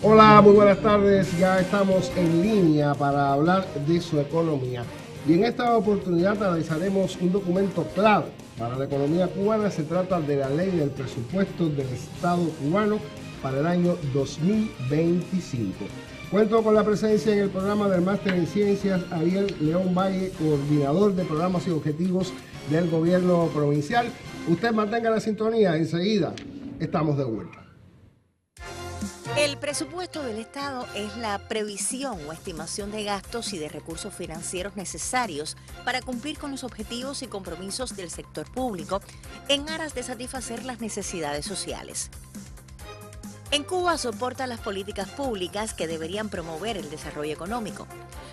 Hola, muy buenas tardes. Ya estamos en línea para hablar de su economía. Y en esta oportunidad analizaremos un documento clave para la economía cubana. Se trata de la ley del presupuesto del Estado cubano para el año 2025. Cuento con la presencia en el programa del Máster en Ciencias Ariel León Valle, coordinador de programas y objetivos del gobierno provincial. Usted mantenga la sintonía, enseguida estamos de vuelta. El presupuesto del Estado es la previsión o estimación de gastos y de recursos financieros necesarios para cumplir con los objetivos y compromisos del sector público en aras de satisfacer las necesidades sociales. En Cuba soporta las políticas públicas que deberían promover el desarrollo económico.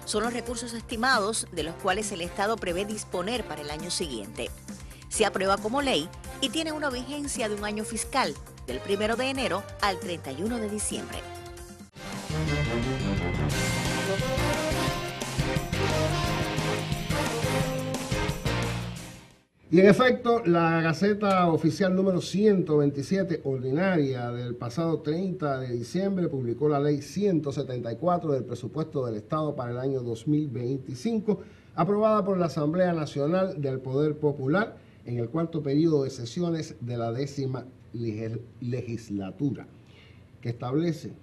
Son los recursos estimados de los cuales el Estado prevé disponer para el año siguiente. Se aprueba como ley y tiene una vigencia de un año fiscal, del 1 de enero al 31 de diciembre. Y en efecto, la Gaceta Oficial número 127, ordinaria del pasado 30 de diciembre, publicó la Ley 174 del presupuesto del Estado para el año 2025, aprobada por la Asamblea Nacional del Poder Popular en el cuarto periodo de sesiones de la 10ª legislatura, que establece,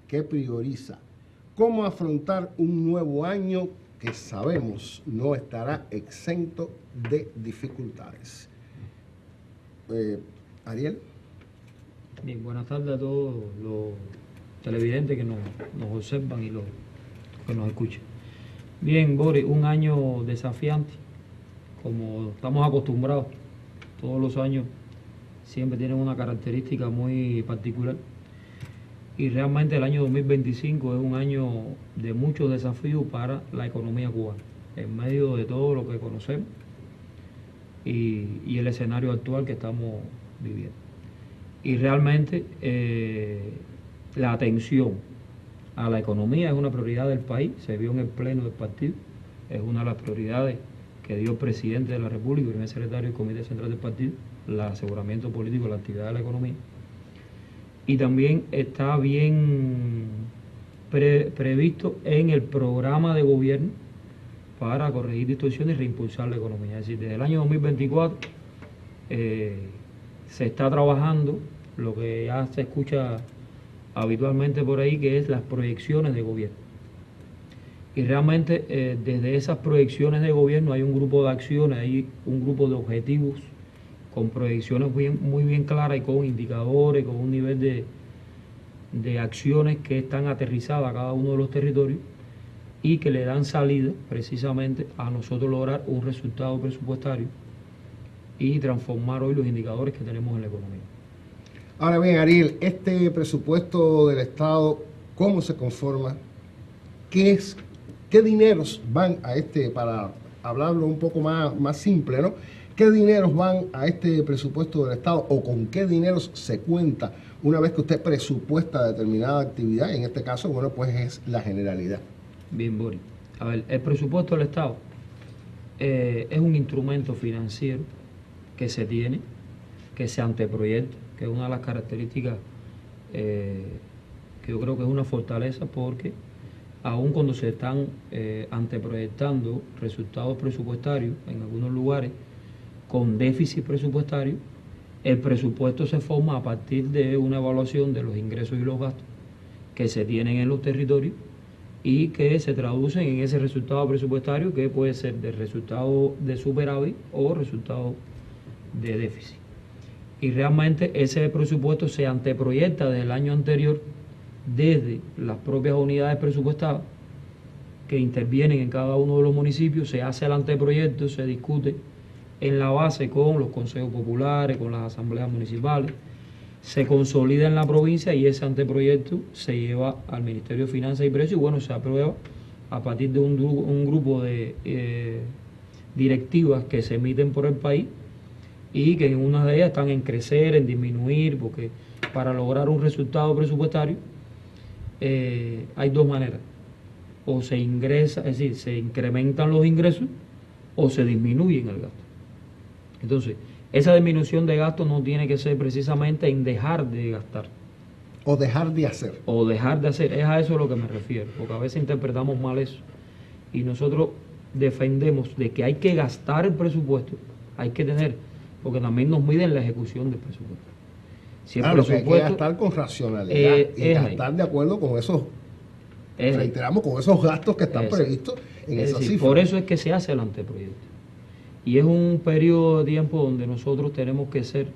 que prioriza cómo afrontar un nuevo año que sabemos no estará exento de dificultades. Ariel. Bien, buenas tardes a todos los televidentes que nos observan y los que nos escuchan. Bien, Boris, un año desafiante, como estamos acostumbrados, todos los años siempre tienen una característica muy particular. Y realmente el año 2025 es un año de muchos desafíos para la economía cubana, en medio de todo lo que conocemos y el escenario actual que estamos viviendo. Y realmente la atención a la economía es una prioridad del país, se vio en el pleno del partido, es una de las prioridades que dio el presidente de la República, el primer secretario del Comité Central del Partido, el aseguramiento político de la actividad de la economía. Y también está bien previsto en el programa de gobierno para corregir distorsiones y reimpulsar la economía. Es decir, desde el año 2024 se está trabajando lo que ya se escucha habitualmente por ahí, que es las proyecciones de gobierno. Y realmente desde esas proyecciones de gobierno hay un grupo de acciones, hay un grupo de objetivos con proyecciones muy bien claras y con indicadores, con un nivel de acciones que están aterrizadas a cada uno de los territorios y que le dan salida precisamente a nosotros lograr un resultado presupuestario y transformar hoy los indicadores que tenemos en la economía. Ahora bien, Ariel, este presupuesto del Estado, ¿cómo se conforma? ¿Qué dineros van a para hablarlo un poco más simple, ¿no? ¿Qué dineros van a este presupuesto del Estado o con qué dineros se cuenta una vez que usted presupuesta determinada actividad? En este caso, bueno, pues es la generalidad. Bien, Boris. A ver, el presupuesto del Estado es un instrumento financiero que se tiene, que se anteproyecta, que es una de las características que yo creo que es una fortaleza, porque aun cuando se están anteproyectando resultados presupuestarios en algunos lugares con déficit presupuestario, el presupuesto se forma a partir de una evaluación de los ingresos y los gastos que se tienen en los territorios y que se traducen en ese resultado presupuestario, que puede ser de resultado de superávit o resultado de déficit. Y realmente ese presupuesto se anteproyecta desde el año anterior, desde las propias unidades presupuestadas que intervienen en cada uno de los municipios. Se hace el anteproyecto, se discute en la base con los consejos populares, con las asambleas municipales, se consolida en la provincia y ese anteproyecto se lleva al Ministerio de Finanzas y Precios y bueno, se aprueba a partir de un grupo de directivas que se emiten por el país y que en una de ellas están en crecer, en disminuir, porque para lograr un resultado presupuestario hay dos maneras: o se ingresa, es decir, se incrementan los ingresos o se disminuyen el gasto. Entonces, esa disminución de gasto no tiene que ser precisamente en dejar de gastar. O dejar de hacer. O dejar de hacer, es a eso a lo que me refiero, porque a veces interpretamos mal eso. Y nosotros defendemos de que hay que gastar el presupuesto, hay que tener, porque también nos miden la ejecución del presupuesto. Si el presupuesto, hay que gastar con racionalidad y gastar de acuerdo con esos, reiteramos, con esos gastos que están previstos en esa cifra. Por eso es que se hace el anteproyecto. Y es un periodo de tiempo donde nosotros tenemos que ser,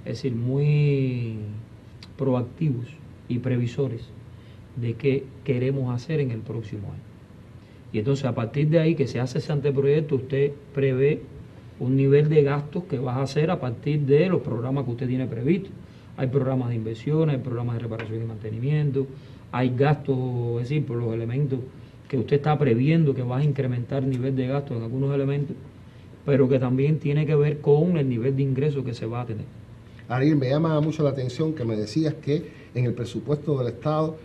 es decir, muy proactivos y previsores de qué queremos hacer en el próximo año. Y entonces, a partir de ahí que se hace ese anteproyecto, usted prevé un nivel de gastos que vas a hacer a partir de los programas que usted tiene previstos. Hay programas de inversión, hay programas de reparación y mantenimiento, hay gastos, es decir, por los elementos que usted está previendo que vas a incrementar el nivel de gastos en algunos elementos, pero que también tiene que ver con el nivel de ingresos que se va a tener. Ariel, me llama mucho la atención que me decías que en el presupuesto del Estado,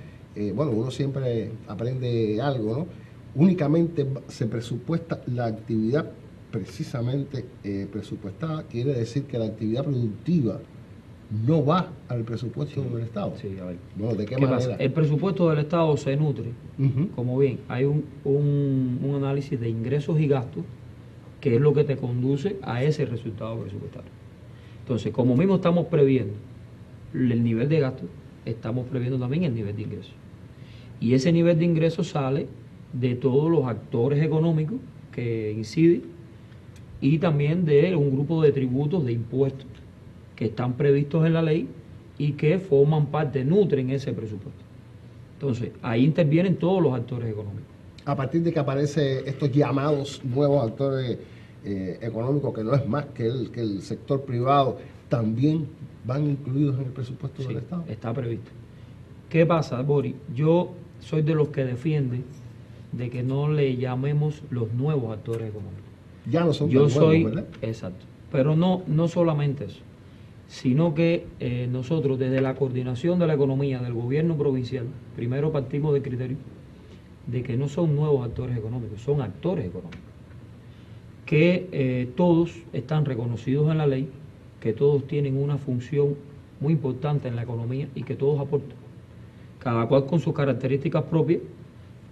bueno, uno siempre aprende algo, ¿no? Únicamente se presupuesta la actividad precisamente presupuestada, quiere decir que la actividad productiva no va al presupuesto del Estado. Sí, a ver. Bueno, ¿de qué manera? Pasa? El presupuesto del Estado se nutre, como bien, hay un análisis de ingresos y gastos, que es lo que te conduce a ese resultado presupuestario. Entonces, como mismo estamos previendo el nivel de gasto, estamos previendo también el nivel de ingresos. Y ese nivel de ingresos sale de todos los actores económicos que inciden y también de un grupo de tributos, de impuestos que están previstos en la ley y que forman parte, nutren ese presupuesto. Entonces, ahí intervienen todos los actores económicos. A partir de que aparecen estos llamados nuevos actores económicos, que no es más que el sector privado, también van incluidos en el presupuesto del Estado. Está previsto. ¿Qué pasa, Boris? Yo soy de los que defiende de que no le llamemos los nuevos actores económicos. Ya no son tan nuevos, ¿verdad? Exacto. Pero no solamente eso, sino que nosotros desde la coordinación de la economía del gobierno provincial, primero partimos del criterio de que no son nuevos actores económicos, son actores económicos, que todos están reconocidos en la ley, que todos tienen una función muy importante en la economía y que todos aportan, cada cual con sus características propias,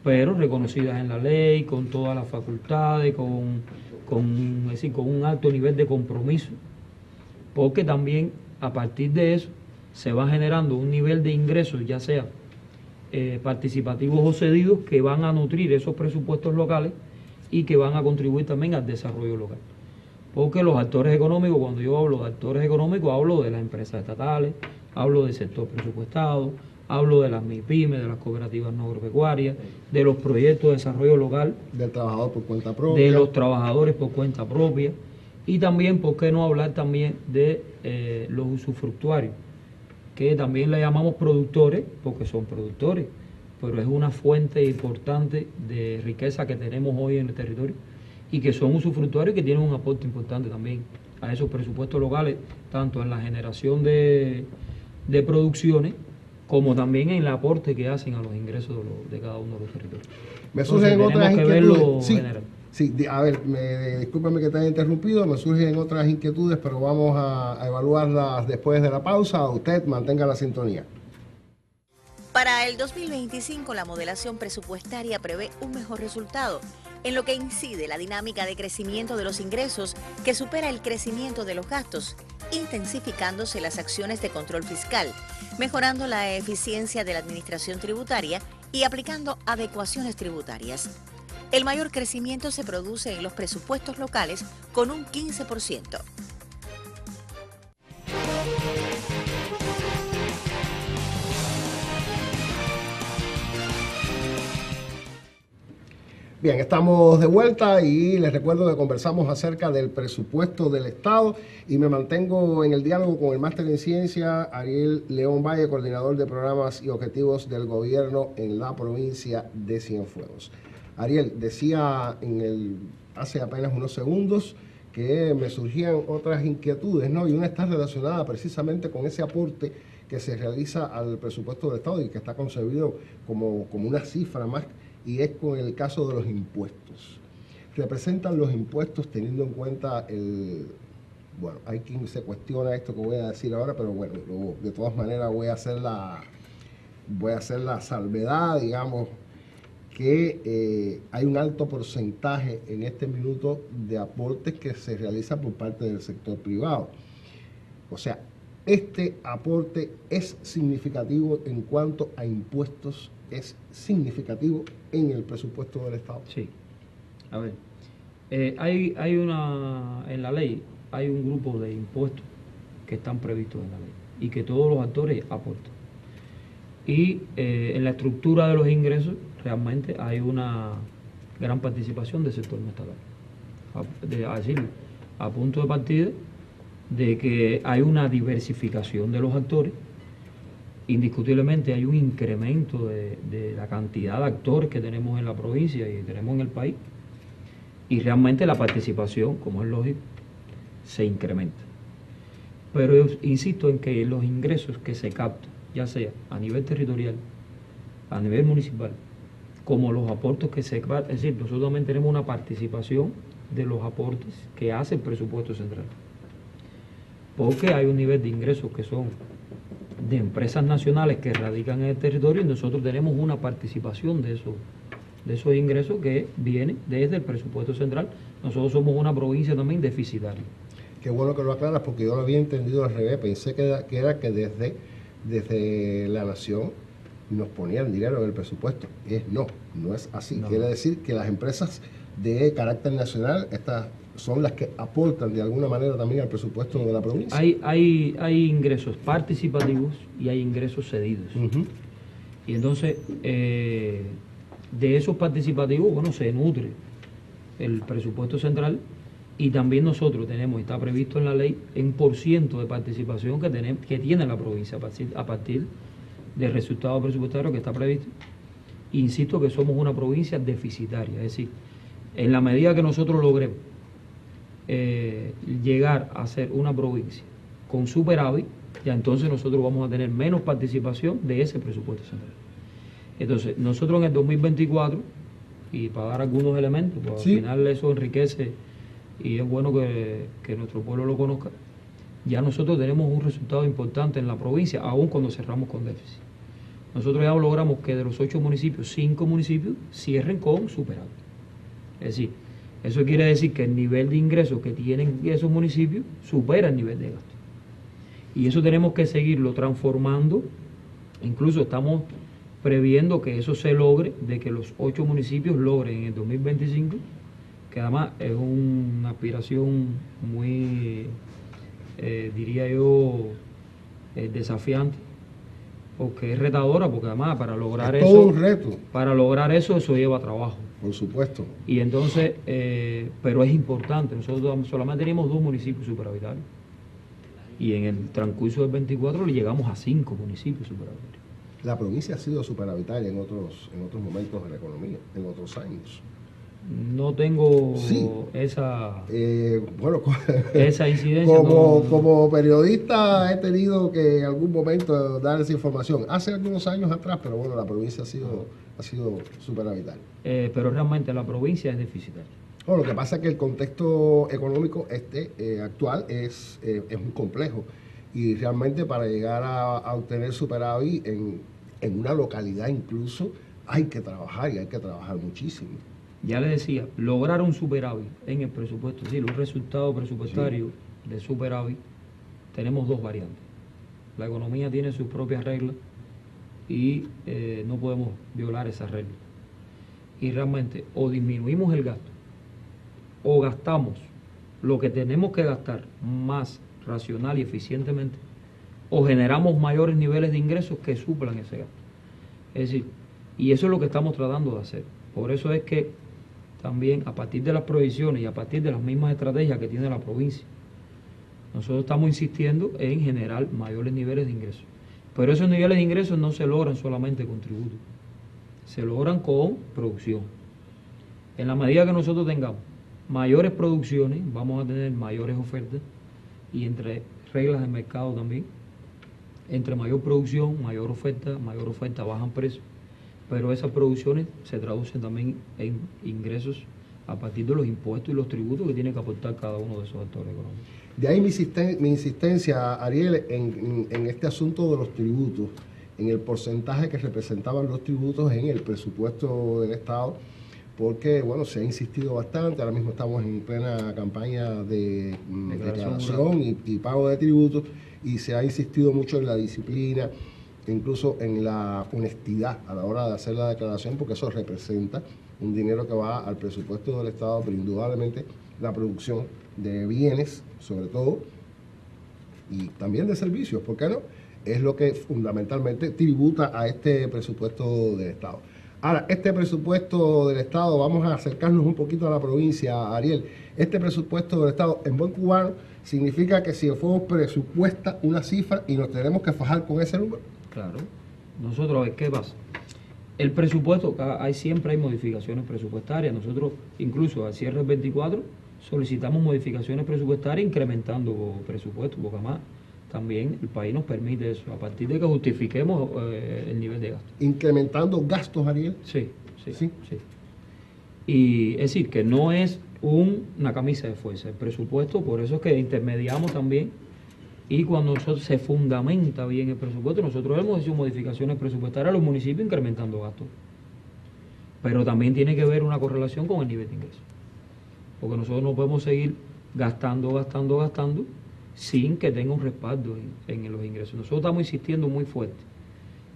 pero reconocidas en la ley, con todas las facultades, es decir, con un alto nivel de compromiso, porque también a partir de eso se va generando un nivel de ingresos, ya sea participativos o cedidos, que van a nutrir esos presupuestos locales y que van a contribuir también al desarrollo local. Porque los actores económicos, cuando yo hablo de actores económicos, hablo de las empresas estatales, hablo del sector presupuestado, hablo de las MIPYME, de las cooperativas no agropecuarias, de los proyectos de desarrollo local, del trabajador por cuenta propia, de los trabajadores por cuenta propia, y también, ¿por qué no hablar también de los usufructuarios, que también le llamamos productores, porque son productores, pero es una fuente importante de riqueza que tenemos hoy en el territorio, y que son usufructuarios que tienen un aporte importante también a esos presupuestos locales, tanto en la generación de producciones, como también en el aporte que hacen a los ingresos de cada uno de los territorios. Me surgen otras inquietudes. Sí, a ver, discúlpame que te haya interrumpido, me surgen otras inquietudes, pero vamos a evaluarlas después de la pausa. Usted mantenga la sintonía. Para el 2025, la modelación presupuestaria prevé un mejor resultado, en lo que incide la dinámica de crecimiento de los ingresos que supera el crecimiento de los gastos, intensificándose las acciones de control fiscal, mejorando la eficiencia de la administración tributaria y aplicando adecuaciones tributarias. El mayor crecimiento se produce en los presupuestos locales con un 15%. Bien, estamos de vuelta y les recuerdo que conversamos acerca del presupuesto del Estado y me mantengo en el diálogo con el máster en ciencia Ariel León Valle, coordinador de programas y objetivos del gobierno en la provincia de Cienfuegos. Ariel, decía hace apenas unos segundos que me surgían otras inquietudes, ¿no? Y una está relacionada precisamente con ese aporte que se realiza al presupuesto del Estado y que está concebido como una cifra más, y es con el caso de los impuestos. Representan los impuestos teniendo en cuenta bueno, hay quien se cuestiona esto que voy a decir ahora, pero bueno, de todas maneras voy a hacer la salvedad, digamos, que hay un alto porcentaje en este minuto de aportes que se realizan por parte del sector privado. O sea, este aporte es significativo en cuanto a impuestos, es significativo en el presupuesto del Estado. Sí. A ver, en la ley hay un grupo de impuestos que están previstos en la ley y que todos los actores aportan. Y en la estructura de los ingresos realmente hay una gran participación del sector no estatal. A punto de partida de que hay una diversificación de los actores. Indiscutiblemente hay un incremento de la cantidad de actores que tenemos en la provincia y tenemos en el país, y realmente la participación, como es lógico, se incrementa. Pero yo insisto en que los ingresos que se captan, ya sea a nivel territorial, a nivel municipal, como los aportes que se captan, es decir, nosotros también tenemos una participación de los aportes que hace el presupuesto central. Porque hay un nivel de ingresos que son de empresas nacionales que radican en el territorio, y nosotros tenemos una participación de esos ingresos que vienen desde el presupuesto central. Nosotros somos una provincia también deficitaria. Qué bueno que lo aclaras, porque yo lo había entendido al revés. Pensé que era que desde la nación nos ponían dinero en el presupuesto. No es así. No. Quiere decir que las empresas de carácter nacional, estas son las que aportan de alguna manera también al presupuesto de la provincia. Hay ingresos participativos y hay ingresos cedidos. Y entonces, de esos participativos, bueno, se nutre el presupuesto central, y también nosotros tenemos, está previsto en la ley, un % de participación que tiene la provincia a partir del resultado presupuestario que está previsto. Insisto que somos una provincia deficitaria, es decir, en la medida que nosotros logremos llegar a ser una provincia con superávit, ya entonces nosotros vamos a tener menos participación de ese presupuesto central. Entonces, nosotros en el 2024, y para dar algunos elementos, pues sí, al final eso enriquece y es bueno que nuestro pueblo lo conozca, ya nosotros tenemos un resultado importante en la provincia, aún cuando cerramos con déficit. Nosotros ya logramos que de los 8 municipios, 5 municipios cierren con superávit. Es decir, eso quiere decir que el nivel de ingresos que tienen esos municipios supera el nivel de gasto. Y eso tenemos que seguirlo transformando. Incluso estamos previendo que eso se logre, de que los 8 municipios logren en el 2025, que además es una aspiración muy, diría yo, desafiante, porque es retadora, porque además para lograr es eso, todo un reto. Para lograr eso lleva trabajo. Por supuesto. Y entonces, pero es importante, nosotros solamente tenemos 2 municipios superavitarios, y en el transcurso del 24 le llegamos a 5 municipios superavitarios. La provincia ha sido superavitaria en otros momentos de la economía, en otros años. No tengo esa incidencia. Como periodista he tenido que en algún momento dar esa información. Hace algunos años atrás, pero bueno, la provincia ha sido superavitaria. Pero realmente la provincia es deficitaria. Bueno, lo que pasa es que el contexto económico actual es muy complejo, y realmente para llegar a obtener superávit en una localidad incluso hay que trabajar, y hay que trabajar muchísimo. Ya le decía, lograr un superávit en el presupuesto, es decir, un resultado presupuestario de superávit, tenemos 2 variantes. La economía tiene sus propias reglas y no podemos violar esas reglas. Y realmente o disminuimos el gasto o gastamos lo que tenemos que gastar más racional y eficientemente, o generamos mayores niveles de ingresos que suplan ese gasto. Es decir, y eso es lo que estamos tratando de hacer. Por eso es que también, a partir de las provisiones y a partir de las mismas estrategias que tiene la provincia, nosotros estamos insistiendo en generar mayores niveles de ingresos. Pero esos niveles de ingresos no se logran solamente con tributos, se logran con producción. En la medida que nosotros tengamos mayores producciones, vamos a tener mayores ofertas, y entre reglas de mercado también, entre mayor producción, mayor oferta bajan precios, pero esas producciones se traducen también en ingresos a partir de los impuestos y los tributos que tiene que aportar cada uno de esos actores económicos. De ahí mi insistencia, Ariel, en este asunto de los tributos, en el porcentaje que representaban los tributos en el presupuesto del Estado, porque, bueno, se ha insistido bastante. Ahora mismo estamos en plena campaña de declaración y pago de tributos, y se ha insistido mucho en la disciplina, incluso en la honestidad a la hora de hacer la declaración, porque eso representa un dinero que va al presupuesto del Estado, pero indudablemente la producción de bienes, sobre todo, y también de servicios, ¿por qué no?, es lo que fundamentalmente tributa a este presupuesto del Estado. Ahora, este presupuesto del Estado, vamos a acercarnos un poquito a la provincia, Ariel. Este presupuesto del Estado, en buen cubano, significa que si el fuego presupuesta una cifra y nos tenemos que fajar con ese número. Claro. Nosotros, a ver, ¿qué pasa? El presupuesto, siempre hay modificaciones presupuestarias. Nosotros, incluso al cierre del 24, solicitamos modificaciones presupuestarias incrementando presupuesto, porque además también el país nos permite eso, a partir de que justifiquemos el nivel de gasto. ¿Incrementando gastos, Ariel? Sí. Y es decir, que no es una camisa de fuerza. El presupuesto, por eso es que intermediamos también, y cuando nosotros se fundamenta bien el presupuesto, nosotros hemos hecho modificaciones presupuestarias a los municipios incrementando gastos. Pero también tiene que ver una correlación con el nivel de ingresos. Porque nosotros no podemos seguir gastando sin que tenga un respaldo en los ingresos. Nosotros estamos insistiendo muy fuerte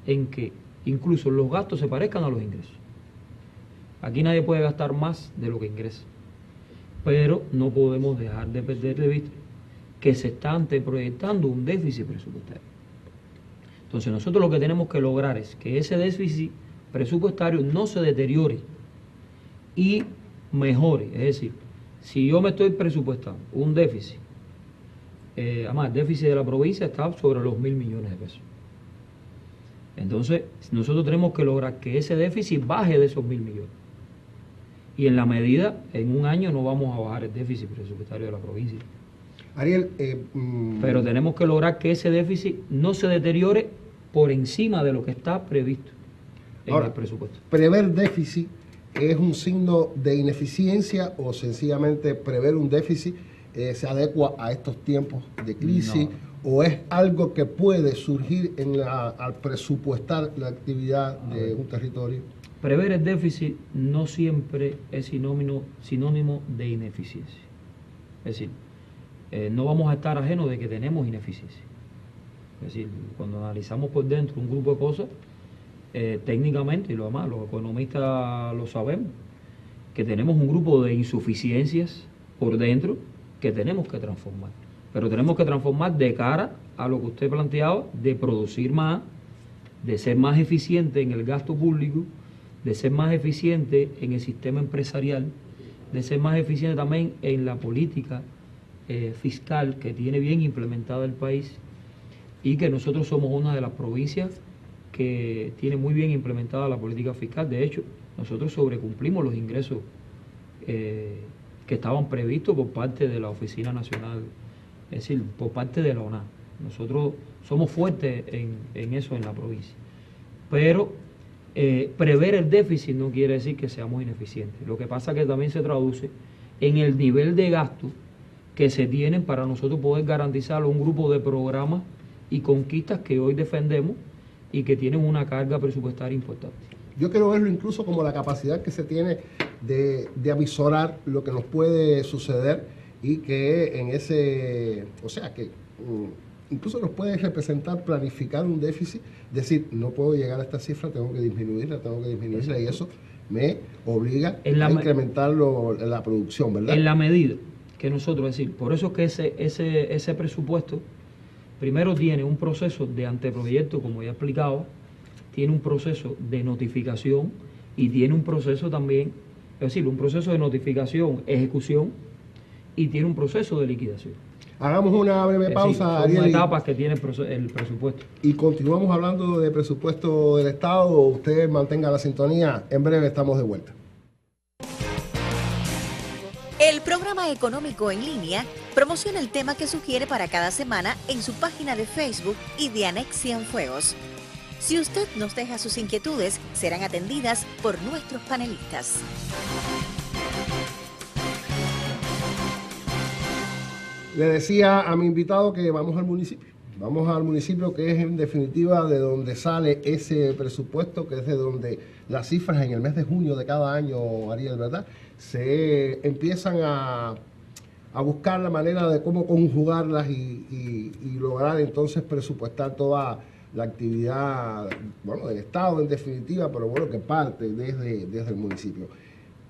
en que incluso los gastos se parezcan a los ingresos. Aquí nadie puede gastar más de lo que ingresa, pero no podemos dejar de perder de vista que se está anteproyectando un déficit presupuestario. Entonces nosotros lo que tenemos que lograr es que ese déficit presupuestario no se deteriore y mejore. Es decir, si yo me estoy presupuestando un déficit, además el déficit de la provincia está sobre los 1.000 millones de pesos. Entonces nosotros tenemos que lograr que ese déficit baje de esos 1.000 millones. Y en la medida, en un año no vamos a bajar el déficit presupuestario de la provincia. Ariel, pero tenemos que lograr que ese déficit no se deteriore por encima de lo que está previsto en el presupuesto. ¿Prever déficit es un signo de ineficiencia o sencillamente prever un déficit se adecua a estos tiempos de crisis? No. ¿O es algo que puede surgir al presupuestar la actividad de un territorio? Prever el déficit no siempre es sinónimo de ineficiencia. Es decir, no vamos a estar ajenos de que tenemos ineficiencia. Es decir, cuando analizamos por dentro un grupo de cosas, técnicamente, y lo demás, los economistas lo sabemos, que tenemos un grupo de insuficiencias por dentro que tenemos que transformar. Pero tenemos que transformar de cara a lo que usted planteaba, de producir más, de ser más eficiente en el gasto público, de ser más eficiente en el sistema empresarial, de ser más eficiente también en la política fiscal que tiene bien implementada el país, y que nosotros somos una de las provincias que tiene muy bien implementada la política fiscal. De hecho, nosotros sobrecumplimos los ingresos que estaban previstos por parte de la Oficina Nacional, es decir, por parte de la ONA. Nosotros somos fuertes en eso en la provincia. Pero prever el déficit no quiere decir que seamos ineficientes. Lo que pasa es que también se traduce en el nivel de gasto que se tienen para nosotros poder garantizar un grupo de programas y conquistas que hoy defendemos y que tienen una carga presupuestaria importante. Yo quiero verlo incluso como la capacidad que se tiene de avisorar lo que nos puede suceder, y que en ese, o sea, que incluso nos puede representar planificar un déficit, decir, no puedo llegar a esta cifra, tengo que disminuirla, y eso me obliga a incrementar la producción, ¿verdad? En la medida que nosotros, es decir, por eso es que ese presupuesto primero tiene un proceso de anteproyecto, como ya explicaba, tiene un proceso de notificación y tiene un proceso también, es decir, un proceso de notificación, ejecución, y tiene un proceso de liquidación. Hagamos una breve pausa, Ariel. Son etapas que tiene el presupuesto. Y continuamos hablando de presupuesto del Estado. Usted mantenga la sintonía. En breve estamos de vuelta. El programa económico en línea promociona el tema que sugiere para cada semana en su página de Facebook y de Anex Cienfuegos. Si usted nos deja sus inquietudes, serán atendidas por nuestros panelistas. Le decía a mi invitado que vamos al municipio. Vamos al municipio, que es en definitiva de donde sale ese presupuesto, que es de donde las cifras en el mes de junio de cada año, Ariel, ¿verdad?, se empiezan a buscar la manera de cómo conjugarlas y lograr entonces presupuestar toda la actividad, bueno, del Estado en definitiva, pero bueno, que parte desde el municipio.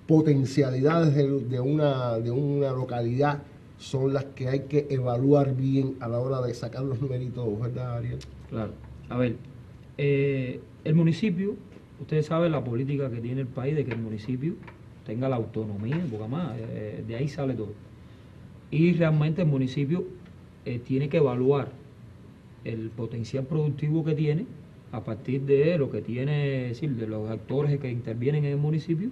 Potencialidades de una localidad son las que hay que evaluar bien a la hora de sacar los numeritos, ¿verdad, Ariel? Claro. A ver, el municipio, ustedes saben la política que tiene el país de que el municipio tenga la autonomía, porque además de ahí sale todo. Y realmente el municipio tiene que evaluar el potencial productivo que tiene a partir de lo que tiene, es decir, de los actores que intervienen en el municipio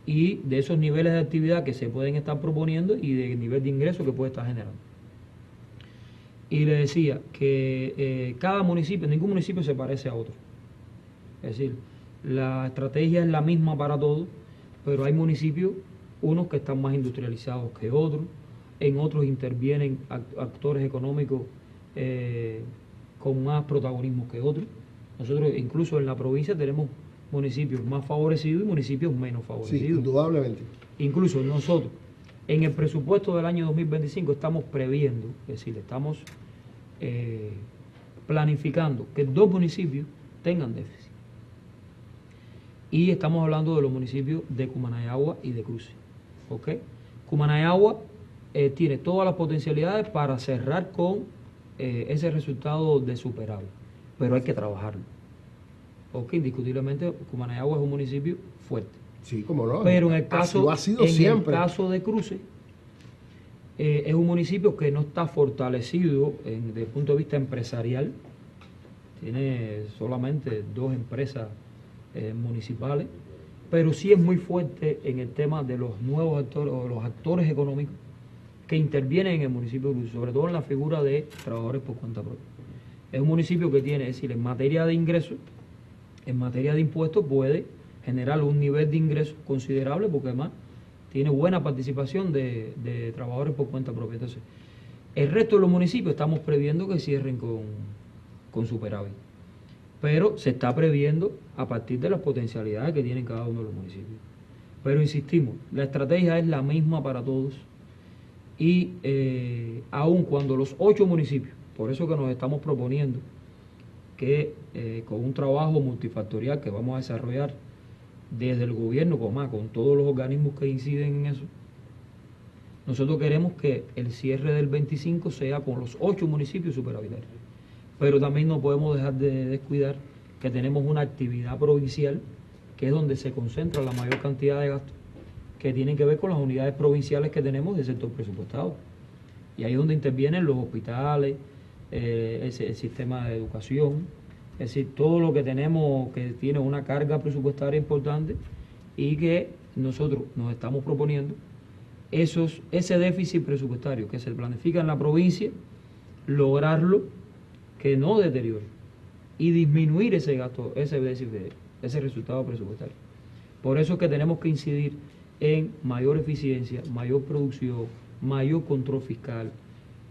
y de esos niveles de actividad que se pueden estar proponiendo y del nivel de ingreso que puede estar generando. Y le decía que cada municipio, ningún municipio se parece a otro. Es decir, la estrategia es la misma para todos, pero hay municipios, unos que están más industrializados que otros, en otros intervienen actores económicos con más protagonismo que otros. Nosotros incluso en la provincia tenemos municipios más favorecidos y municipios menos favorecidos. Sí, indudablemente. Incluso nosotros, en el presupuesto del año 2025, estamos previendo, es decir, estamos planificando que 2 municipios tengan déficit. Y estamos hablando de los municipios de Cumanayagua y de Cruces. ¿Ok? Cumanayagua tiene todas las potencialidades para cerrar con ese resultado de superable, pero hay que trabajarlo. Ok, indiscutiblemente Cumanayagua es un municipio fuerte. Sí, como no. Pero en el caso, el caso de Cruces, es un municipio que no está fortalecido desde el punto de vista empresarial. Tiene solamente 2 empresas municipales, pero sí es muy fuerte en el tema de los nuevos actores o los actores económicos que intervienen en el municipio de Cruces, sobre todo en la figura de trabajadores por cuenta propia. Es un municipio que tiene, es decir, en materia de ingresos, en materia de impuestos, puede generar un nivel de ingresos considerable porque además tiene buena participación de trabajadores por cuenta propia. Entonces, el resto de los municipios estamos previendo que cierren con superávit, pero se está previendo a partir de las potencialidades que tienen cada uno de los municipios. Pero insistimos, la estrategia es la misma para todos y aun cuando los 8 municipios, por eso que nos estamos proponiendo que con un trabajo multifactorial que vamos a desarrollar desde el gobierno, con todos los organismos que inciden en eso, nosotros queremos que el cierre del 25 sea con los 8 municipios superavitarios. Pero también no podemos dejar de descuidar que tenemos una actividad provincial que es donde se concentra la mayor cantidad de gastos que tienen que ver con las unidades provinciales que tenemos del sector presupuestado. Y ahí es donde intervienen los hospitales, el sistema de educación, es decir, todo lo que tenemos que tiene una carga presupuestaria importante y que nosotros nos estamos proponiendo ese déficit presupuestario que se planifica en la provincia, lograrlo que no deteriore y disminuir ese gasto, ese resultado presupuestario. Por eso es que tenemos que incidir en mayor eficiencia, mayor producción, mayor control fiscal,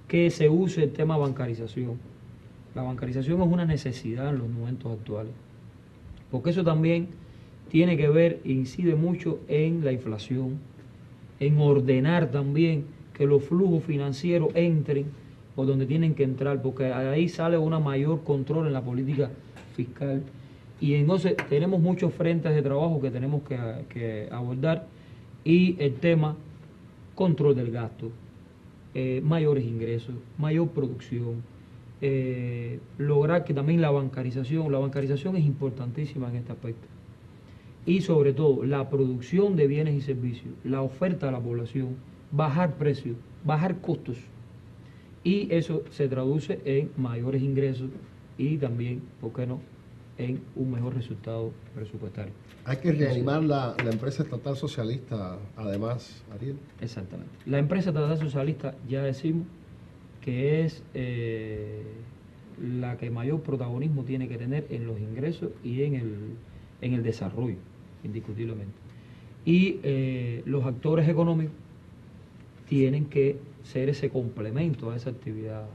que se use el tema bancarización. La bancarización es una necesidad en los momentos actuales, porque eso también tiene que ver e incide mucho en la inflación, en ordenar también que los flujos financieros entren por donde tienen que entrar, porque ahí sale una mayor control en la política fiscal. Y entonces tenemos muchos frentes de trabajo que tenemos que abordar, y el tema control del gasto, mayores ingresos, mayor producción, lograr que también la bancarización es importantísima en este aspecto. Y sobre todo la producción de bienes y servicios, la oferta a la población, bajar precios, bajar costos. Y eso se traduce en mayores ingresos y también, ¿por qué no?, en un mejor resultado presupuestario. Hay que reanimar la empresa estatal socialista, además, Ariel. Exactamente. La empresa estatal socialista, ya decimos, que es la que mayor protagonismo tiene que tener en los ingresos y en el desarrollo, indiscutiblemente. Y los actores económicos tienen que ser ese complemento a esa actividad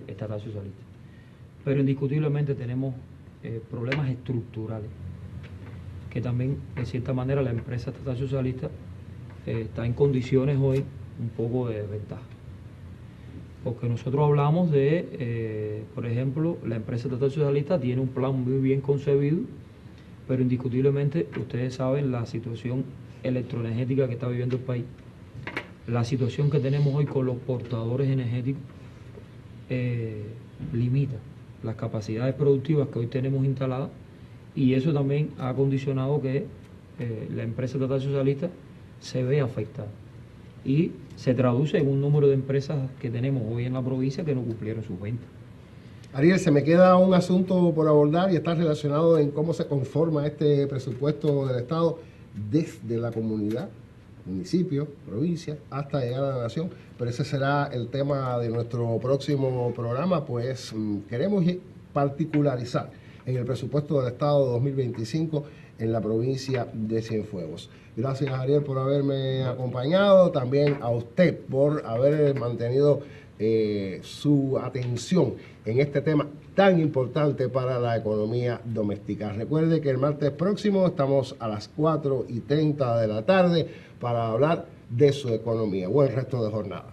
estatal socialista. Pero indiscutiblemente tenemos problemas estructurales, que también, de cierta manera, la empresa estatal socialista está en condiciones hoy un poco de desventaja. Porque nosotros hablamos de, por ejemplo, la empresa estatal socialista tiene un plan muy bien concebido, pero indiscutiblemente ustedes saben la situación electroenergética que está viviendo el país, la situación que tenemos hoy con los portadores energéticos limita las capacidades productivas que hoy tenemos instaladas, y eso también ha condicionado que la empresa estatal socialista se vea afectada. Y se traduce en un número de empresas que tenemos hoy en la provincia que no cumplieron sus ventas. Ariel, se me queda un asunto por abordar y está relacionado en cómo se conforma este presupuesto del Estado desde la comunidad, municipio, provincia, hasta llegar a la nación. Pero ese será el tema de nuestro próximo programa, pues queremos particularizar en el presupuesto del Estado 2025 en la provincia de Cienfuegos. Gracias, Ariel, por haberme acompañado, también a usted por haber mantenido su atención en este tema tan importante para la economía doméstica. Recuerde que el martes próximo estamos a las 4:30 de la tarde para hablar de su economía. Buen resto de jornada.